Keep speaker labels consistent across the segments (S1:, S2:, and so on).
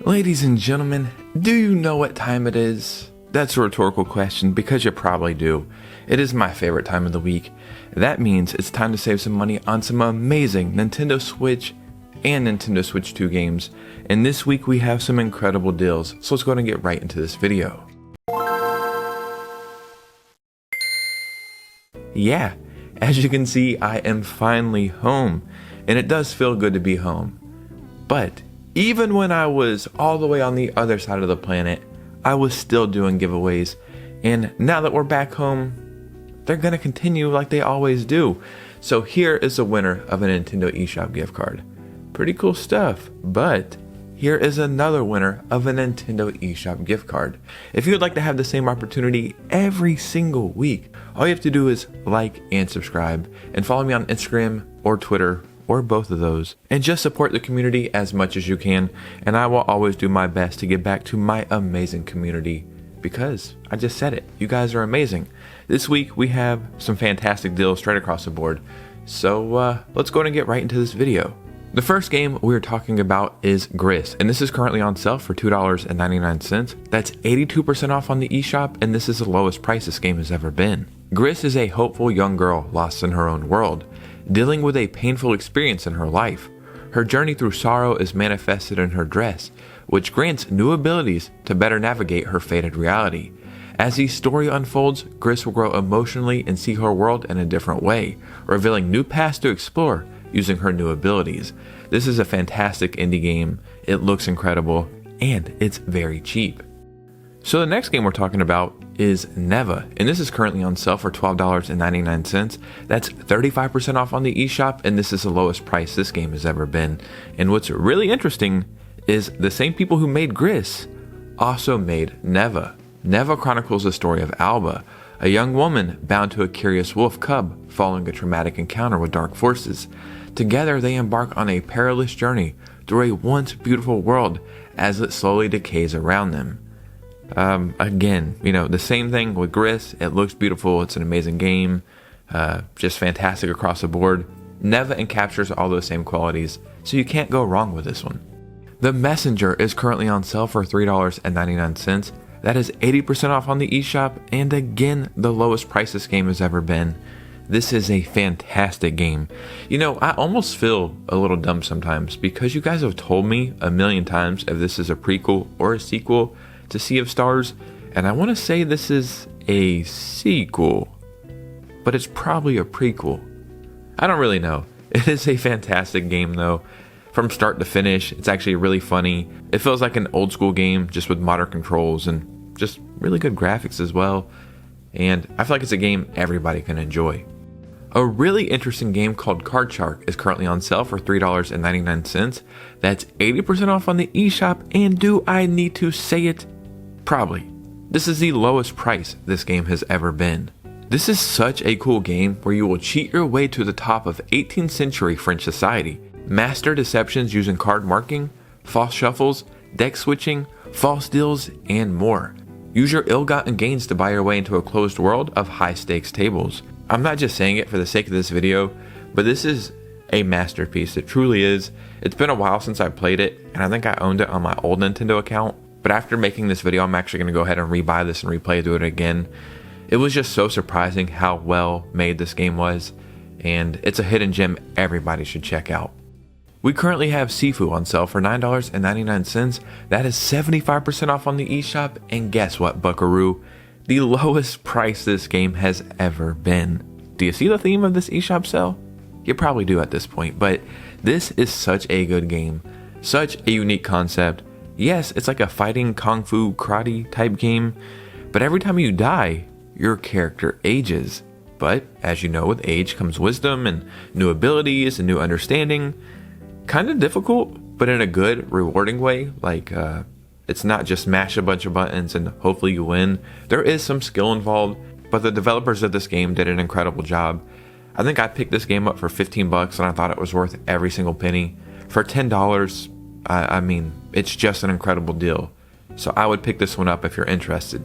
S1: Ladies and gentlemen, do you know what time it is? That's a rhetorical question because you probably do. It is my favorite time of the week. That means it's time to save some money on some amazing Nintendo Switch and Nintendo Switch 2 games. And this week we have some incredible deals, so let's go ahead and get right into this video. Yeah, as you can see, I am finally home, and it does feel good to be home. But even when I was all the way on the other side of the planet, I was still doing giveaways, and now that we're back home, they're gonna continue like they always do. So here is the winner of a Nintendo Eshop gift card. Pretty cool stuff, but here is another winner of a Nintendo Eshop gift card. If you would like to have the same opportunity every single week, all you have to do is like and subscribe, and follow me on Instagram or Twitter, or both of those, and just support the community as much as you can, and I will always do my best to give back to my amazing community, because I just said it, you guys are amazing. This week we have some fantastic deals straight across the board, so let's go ahead and get right into this video. The first game we're talking about is GRIS, and this is currently on sale for $2.99. That's 82% off on the eShop, and this is the lowest price this game has ever been. GRIS is a hopeful young girl lost in her own world, dealing with a painful experience in her life. Her journey through sorrow is manifested in her dress, which grants new abilities to better navigate her fated reality. As the story unfolds, GRIS will grow emotionally and see her world in a different way, revealing new paths to explore using her new abilities. This is a fantastic indie game, it looks incredible, and it's very cheap. So the next game we're talking about is NEVA, and this is currently on sale for $12.99. That's 35% off on the eShop, and this is the lowest price this game has ever been. And what's really interesting is the same people who made GRIS also made NEVA. NEVA chronicles the story of Alba, a young woman bound to a curious wolf cub following a traumatic encounter with dark forces. Together they embark on a perilous journey through a once beautiful world as it slowly decays around them. Again, you know, the same thing with GRIS. It looks beautiful, it's an amazing game, just fantastic across the board. NEVA encaptures all those same qualities, so you can't go wrong with this one. The Messenger is currently on sale for $3.99. That is 80% off on the eShop, and again, the lowest price this game has ever been. This is a fantastic game. You know, I almost feel a little dumb sometimes because you guys have told me a million times if this is a prequel or a sequel to Sea of Stars, and I want to say this is a sequel, but it's probably a prequel. I don't really know. It is a fantastic game though. From start to finish, it's actually really funny. It feels like an old school game just with modern controls and just really good graphics as well. And I feel like it's a game everybody can enjoy. A really interesting game called Card Shark is currently on sale for $3.99. That's 80% off on the eShop, and do I need to say it? Probably. This is the lowest price this game has ever been. This is such a cool game where you will cheat your way to the top of 18th century French society, master deceptions using card marking, false shuffles, deck switching, false deals, and more. Use your ill-gotten gains to buy your way into a closed world of high-stakes tables. I'm not just saying it for the sake of this video, but this is a masterpiece. It truly is. It's been a while since I played it, and I think I owned it on my old Nintendo account. But after making this video, I'm actually going to go ahead and rebuy this and replay through it again. It was just so surprising how well made this game was, and it's a hidden gem everybody should check out. We currently have SIFU on sale for $9.99. That is 75% off on the eShop, and guess what, buckaroo? The lowest price this game has ever been. Do you see the theme of this eShop sale? You probably do at this point, but this is such a good game. Such a unique concept. Yes, it's like a fighting kung fu karate type game, but every time you die, your character ages. But as you know, with age comes wisdom and new abilities and new understanding. Kind of difficult, but in a good, rewarding way. Like, it's not just mash a bunch of buttons and hopefully you win. There is some skill involved, but the developers of this game did an incredible job. I think I picked this game up for 15 bucks and I thought it was worth every single penny. For $10, I mean, it's just an incredible deal. So I would pick this one up if you're interested.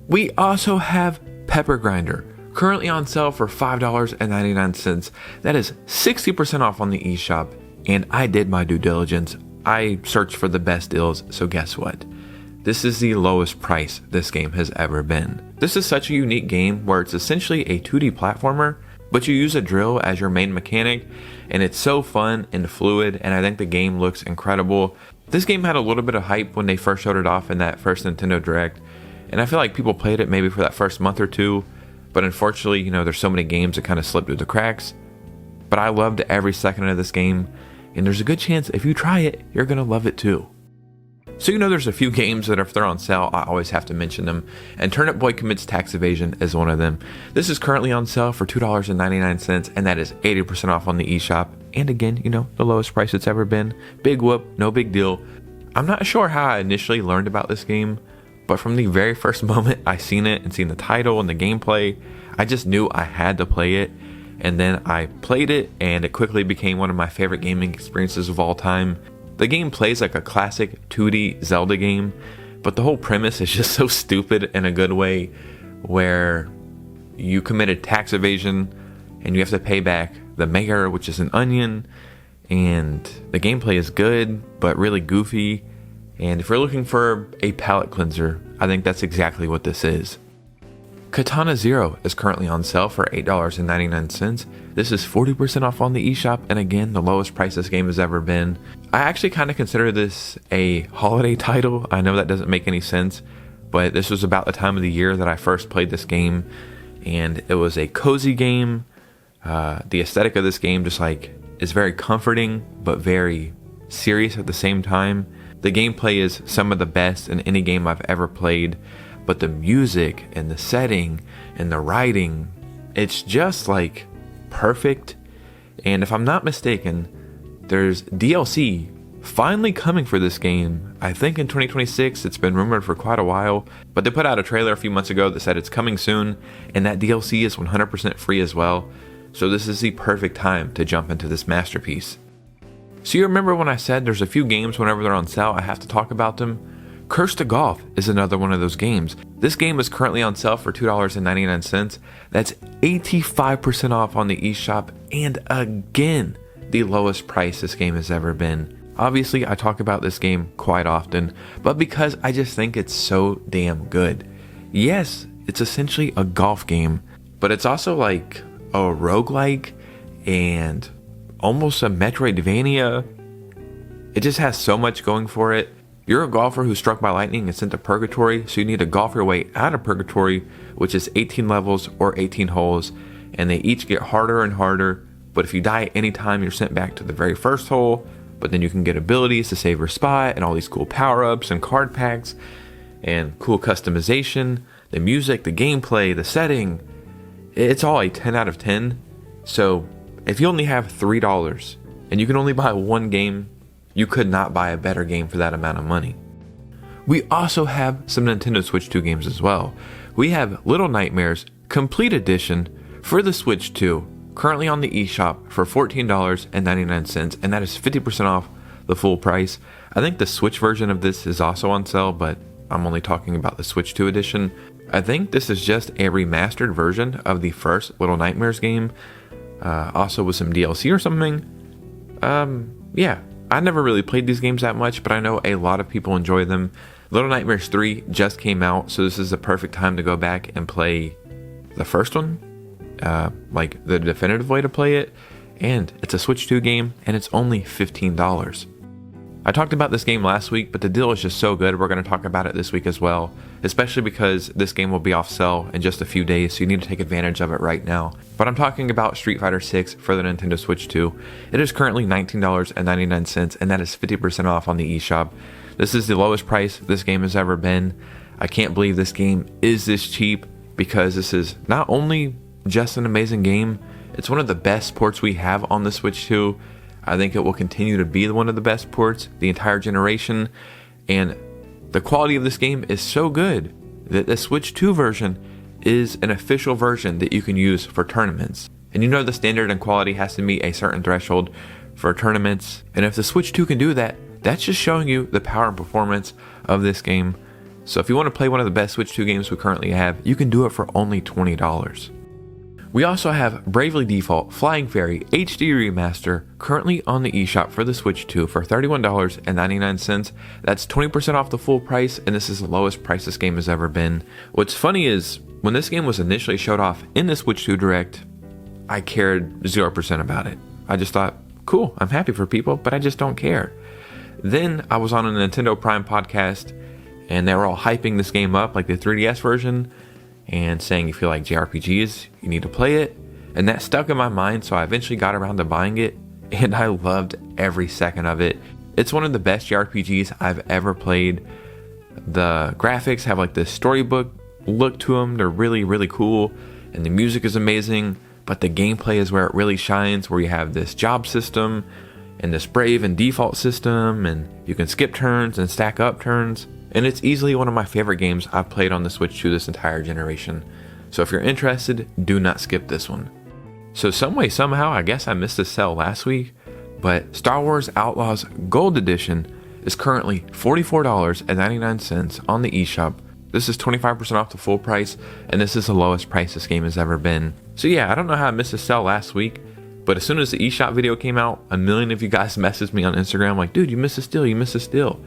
S1: We also have Pepper Grinder, currently on sale for $5.99. That is 60% off on the eShop, and I did my due diligence. I search for the best deals, so guess what? This is the lowest price this game has ever been. This is such a unique game where it's essentially a 2D platformer, but you use a drill as your main mechanic, and it's so fun and fluid, and I think the game looks incredible. This game had a little bit of hype when they first showed it off in that first Nintendo Direct, and I feel like people played it maybe for that first month or two, but unfortunately, there's so many games that kind of slipped through the cracks. But I loved every second of this game, and there's a good chance if you try it, you're gonna love it too. So there's a few games that if they're on sale, I always have to mention them, and Turnip Boy Commits Tax Evasion is one of them. This is currently on sale for $2.99, and that is 80% off on the eShop, and again, the lowest price it's ever been. Big whoop, no big deal. I'm not sure how I initially learned about this game, but from the very first moment I seen it and seen the title and the gameplay, I just knew I had to play it, and then I played it, and it quickly became one of my favorite gaming experiences of all time. The game plays like a classic 2D Zelda game, but the whole premise is just so stupid in a good way, where you committed tax evasion and you have to pay back the mayor, which is an onion, and the gameplay is good but really goofy, and if you're looking for a palate cleanser, I think that's exactly what this is. Katana Zero is currently on sale for $8.99. This is 40% off on the eShop, and again, the lowest price this game has ever been. I actually kind of consider this a holiday title. I know that doesn't make any sense, but this was about the time of the year that I first played this game, and it was a cozy game. The aesthetic of this game just is very comforting, but very serious at the same time. The gameplay is some of the best in any game I've ever played. But the music and the setting and the writing, it's just perfect. And if I'm not mistaken, there's DLC finally coming for this game. I think in 2026. It's been rumored for quite a while, but they put out a trailer a few months ago that said it's coming soon, and that DLC is 100% free as well. So this is the perfect time to jump into this masterpiece. So you remember when I said there's a few games whenever they're on sale I have to talk about them? Curse to Golf is another one of those games. This game is currently on sale for $2.99. That's 85% off on the eShop, and again, the lowest price this game has ever been. Obviously, I talk about this game quite often, but because I just think it's so damn good. Yes, it's essentially a golf game, but it's also like a roguelike and almost a Metroidvania. It just has so much going for it. You're a golfer who's struck by lightning and sent to purgatory, so you need to golf your way out of purgatory, which is 18 levels or 18 holes, and they each get harder and harder, but if you die at any time, you're sent back to the very first hole, but then you can get abilities to save your spot, and all these cool power-ups and card packs, and cool customization, the music, the gameplay, the setting. It's all a 10 out of 10, so if you only have $3, and you can only buy one game, you could not buy a better game for that amount of money. We also have some Nintendo Switch 2 games as well. We have Little Nightmares Complete Edition for the Switch 2, currently on the eShop for $14.99, and that is 50% off the full price. I think the Switch version of this is also on sale, but I'm only talking about the Switch 2 edition. I think this is just a remastered version of the first Little Nightmares game, also with some DLC or something. Yeah. I never really played these games that much, but I know a lot of people enjoy them. Little Nightmares 3 just came out, so this is the perfect time to go back and play the first one, like the definitive way to play it, and it's a Switch 2 game, and it's only $15. I talked about this game last week, but the deal is just so good, we're going to talk about it this week as well, especially because this game will be off sale in just a few days, so you need to take advantage of it right now. But I'm talking about Street Fighter 6 for the Nintendo Switch 2. It is currently $19.99, and that is 50% off on the eShop. This is the lowest price this game has ever been. I can't believe this game is this cheap, because this is not only just an amazing game, it's one of the best ports we have on the Switch 2. I think it will continue to be one of the best ports the entire generation, and the quality of this game is so good that the Switch 2 version is an official version that you can use for tournaments. And the standard and quality has to meet a certain threshold for tournaments, and if the Switch 2 can do that, that's just showing you the power and performance of this game. So if you want to play one of the best Switch 2 games we currently have, you can do it for only $20. We also have Bravely Default Flying Fairy HD Remaster currently on the eShop for the Switch 2 for $31.99. That's 20% off the full price, and this is the lowest price this game has ever been. What's funny is, when this game was initially showed off in the Switch 2 Direct, I cared 0% about it. I just thought, cool, I'm happy for people, but I just don't care. Then I was on a Nintendo Prime podcast, and they were all hyping this game up, like the 3DS version, and saying if you like JRPGs, you need to play it. And that stuck in my mind, so I eventually got around to buying it, and I loved every second of it. It's one of the best JRPGs I've ever played. The graphics have like this storybook look to them. They're really, really cool, and the music is amazing, but the gameplay is where it really shines, where you have this job system and this brave and default system, and you can skip turns and stack up turns. And it's easily one of my favorite games I've played on the Switch 2 this entire generation. So if you're interested, do not skip this one. So some way, somehow, I guess I missed a sale last week, but Star Wars Outlaws Gold Edition is currently $44.99 on the eShop. This is 25% off the full price, and this is the lowest price this game has ever been. So yeah, I don't know how I missed a sale last week, but as soon as the eShop video came out, a million of you guys messaged me on Instagram like, dude, you missed a steal, you missed a steal.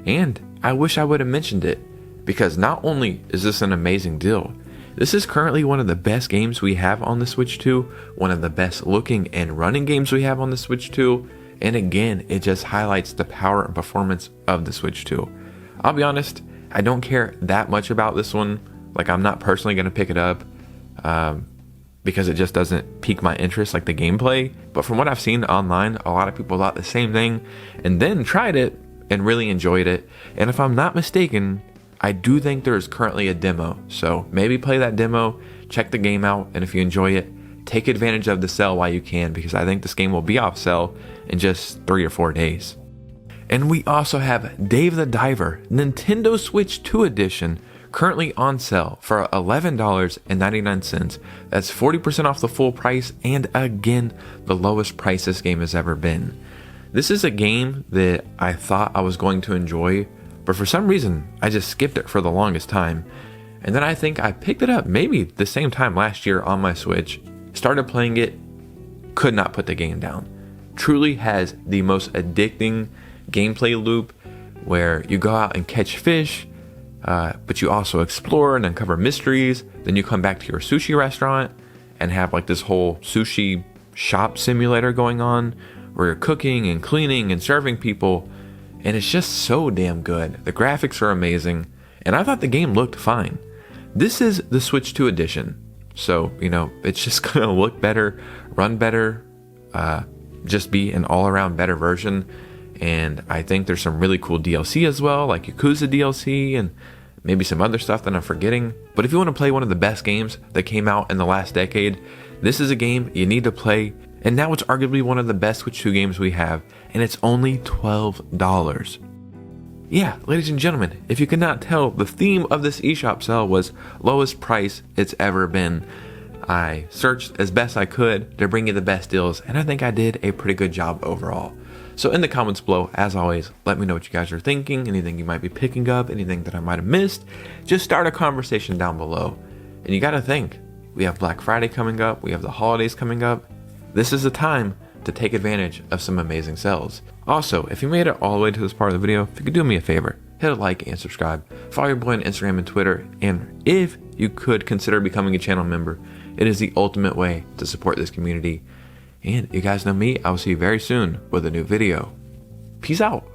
S1: And I wish I would have mentioned it, because not only is this an amazing deal, this is currently one of the best games we have on the Switch 2, one of the best looking and running games we have on the Switch 2, and again, it just highlights the power and performance of the Switch 2. I'll be honest, I don't care that much about this one. Like, I'm not personally going to pick it up because it just doesn't pique my interest like the gameplay, but from what I've seen online, a lot of people thought the same thing and then tried it and really enjoyed it. And if I'm not mistaken, I do think there is currently a demo, so maybe play that demo, check the game out, and if you enjoy it, take advantage of the sale while you can, because I think this game will be off sale in just 3 or 4 days. And we also have Dave the Diver Nintendo Switch 2 Edition currently on sale for $11.99. That's 40% off the full price, and again, the lowest price this game has ever been. This is a game that I thought I was going to enjoy, but for some reason, I just skipped it for the longest time. And then I think I picked it up maybe the same time last year on my Switch, started playing it, could not put the game down. Truly has the most addicting gameplay loop where you go out and catch fish, but you also explore and uncover mysteries. Then you come back to your sushi restaurant and have like this whole sushi shop simulator going on, where you're cooking and cleaning and serving people, and it's just so damn good. The graphics are amazing, and I thought the game looked fine. This is the Switch 2 edition, so, you know, it's just gonna look better, run better, just be an all-around better version, and I think there's some really cool DLC as well, like Yakuza DLC, and maybe some other stuff that I'm forgetting. But if you want to play one of the best games that came out in the last decade, this is a game you need to play. And now it's arguably one of the best Switch 2 games we have, and it's only $12. Yeah, ladies and gentlemen, if you could not tell, the theme of this eShop sale was lowest price it's ever been. I searched as best I could to bring you the best deals, and I think I did a pretty good job overall. So in the comments below, as always, let me know what you guys are thinking, anything you might be picking up, anything that I might have missed. Just start a conversation down below. And you gotta think, we have Black Friday coming up, we have the holidays coming up. This is the time to take advantage of some amazing sales. Also, if you made it all the way to this part of the video, if you could do me a favor, hit a like and subscribe. Follow your boy on Instagram and Twitter, and if you could consider becoming a channel member, it is the ultimate way to support this community. And you guys know me, I will see you very soon with a new video. Peace out.